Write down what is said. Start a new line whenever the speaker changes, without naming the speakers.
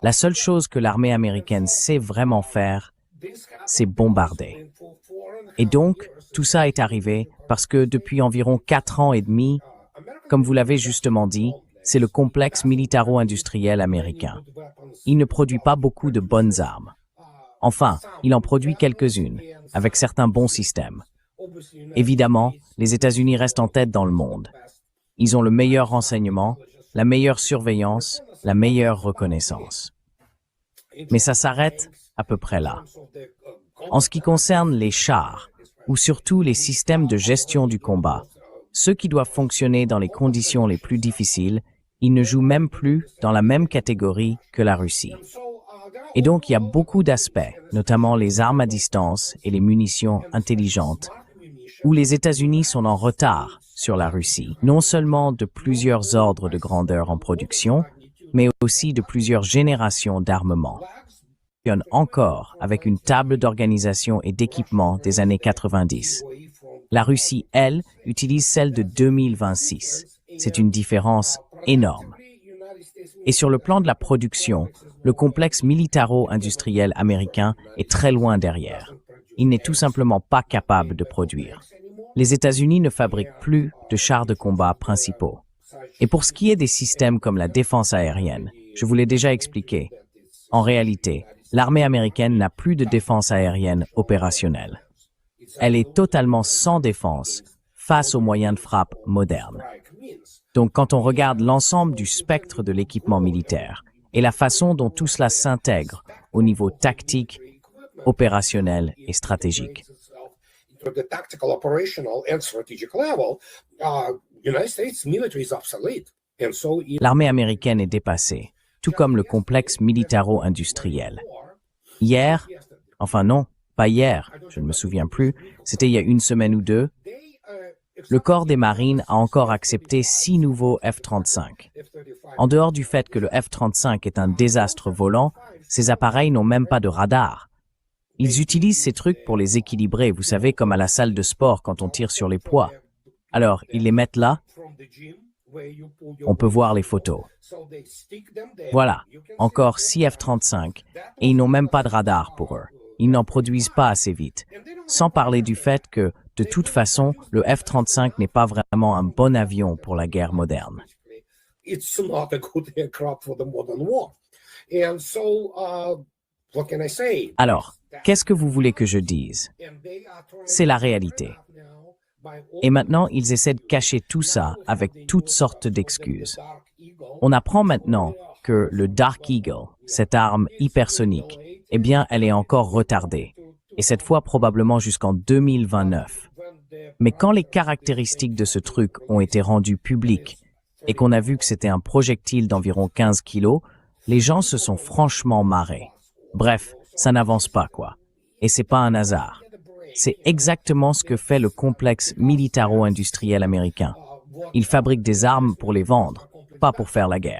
La seule chose que l'armée américaine sait vraiment faire, c'est bombarder. Et donc, tout ça est arrivé parce que depuis environ 4 ans et demi, comme vous l'avez justement dit, c'est le complexe militaro-industriel américain. Il ne produit pas beaucoup de bonnes armes. Enfin, il en produit quelques-unes, avec certains bons systèmes. Évidemment, les États-Unis restent en tête dans le monde. Ils ont le meilleur renseignement, la meilleure surveillance, la meilleure reconnaissance. Mais ça s'arrête à peu près là. En ce qui concerne les chars, ou surtout les systèmes de gestion du combat, ceux qui doivent fonctionner dans les conditions les plus difficiles, ils ne jouent même plus dans la même catégorie que la Russie. Et donc il y a beaucoup d'aspects, notamment les armes à distance et les munitions intelligentes, où les États-Unis sont en retard sur la Russie, non seulement de plusieurs ordres de grandeur en production, mais aussi de plusieurs générations d'armement. Encore avec une table d'organisation et d'équipement des années 90. La Russie, elle, utilise celle de 2026. C'est une différence énorme. Et sur le plan de la production, le complexe militaro-industriel américain est très loin derrière. Il n'est tout simplement pas capable de produire. Les États-Unis ne fabriquent plus de chars de combat principaux. Et pour ce qui est des systèmes comme la défense aérienne, je vous l'ai déjà expliqué. En réalité, l'armée américaine n'a plus de défense aérienne opérationnelle. Elle est totalement sans défense face aux moyens de frappe modernes. Donc quand on regarde l'ensemble du spectre de l'équipement militaire et la façon dont tout cela s'intègre au niveau tactique, opérationnel et stratégique. L'armée américaine est dépassée, tout comme le complexe militaro-industriel. Hier, enfin non, pas hier, je ne me souviens plus, c'était il y a une semaine ou deux, le corps des marines a encore accepté 6 nouveaux F-35. En dehors du fait que le F-35 est un désastre volant, ces appareils n'ont même pas de radar. Ils utilisent ces trucs pour les équilibrer, vous savez, comme à la salle de sport quand on tire sur les poids. Alors, ils les mettent là. On peut voir les photos. Voilà, encore 6 F-35, et ils n'ont même pas de radar pour eux. Ils n'en produisent pas assez vite. Sans parler du fait que, de toute façon, le F-35 n'est pas vraiment un bon avion pour la guerre moderne. Alors, qu'est-ce que vous voulez que je dise? C'est la réalité. Et maintenant, ils essaient de cacher tout ça avec toutes sortes d'excuses. On apprend maintenant que le Dark Eagle, cette arme hypersonique, eh bien, elle est encore retardée. Et cette fois, probablement jusqu'en 2029. Mais quand les caractéristiques de ce truc ont été rendues publiques et qu'on a vu que c'était un projectile d'environ 15 kilos, les gens se sont franchement marrés. Bref, ça n'avance pas, quoi. Et c'est pas un hasard. C'est exactement ce que fait le complexe militaro-industriel américain. Il fabrique des armes pour les vendre, pas pour faire la guerre.